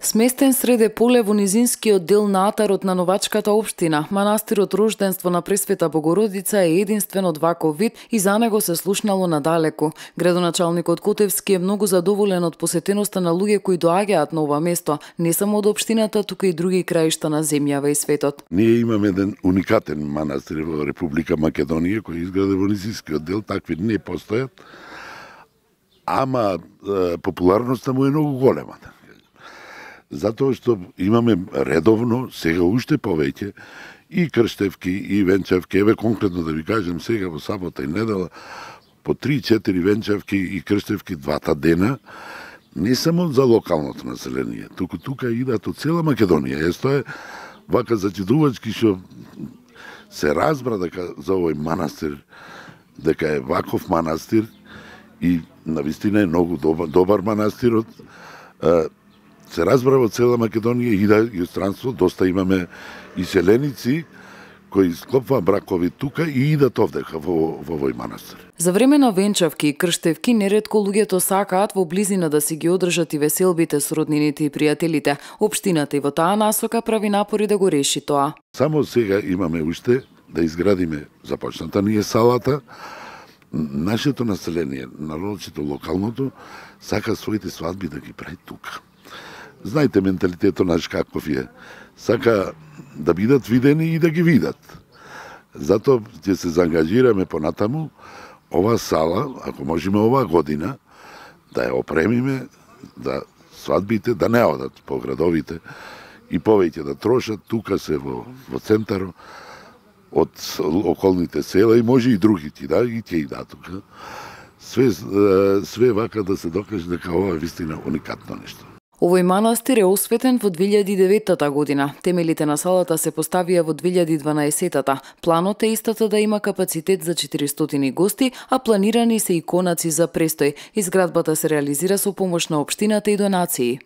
Сместен среде поле во низинскиот дел на атарот на новачката општина, манастирот Рожденство на Пресвета Богородица е единствен од ваков вид и за него се слушнало надалеку. Градоначалникот Котевски е многу задоволен од посетеноста на луѓе кои доаѓаат на ова место, не само од општината, туку и други краишта на земјава и светот. Ние имаме еден уникатен манастир во Република Македонија кој изграден во низинскиот дел, такви не постојат, ама популарноста му е многу голема. Затоа што имаме редовно, сега уште повеќе, и крштевки, и венчавки. Еве конкретно да ви кажем, сега во сабота и недела, по 3-4 венчавки и крштевки двата дена, не само за локалното население, туку тука идат од цела Македонија. Есто е вака зачудувачки што се разбра дека за овој манастир, дека е ваков манастир и навистина е многу добар манастирот. Се разбра во цела Македонија и да и странство, доста имаме иселеници кои склопва бракови тука и идат овдека во овој манастир. За време на венчавки и крштевки неретко луѓето сакаат во близина да си ги одржат и веселбите со роднините и пријателите. Општината и во таа насока прави напори да го реши тоа. Само сега имаме уште да изградиме започната ние салата. Нашето население, народчето локалното, сака своите свадби да ги прави тука. Знаете менталитетот наш каков е. Сака да бидат видени и да ги видат. Затоа ќе се заангажираме понатаму ова сала, ако можеме оваа година, да ја опремиме, да свадбите да не одат по градовите и повеќе да трошат, тука се во центарот, од околните села и може и другите, да, и ќе идат тука. Све вака да се докаже дека ова е вистина уникатно нешто. Овој манастир е осветен во 2009 година. Темелите на салата се поставија во 2012. Планот е истата да има капацитет за 400 гости, а планирани се и конаци за престој. Изградбата се реализира со помош на општината и донации.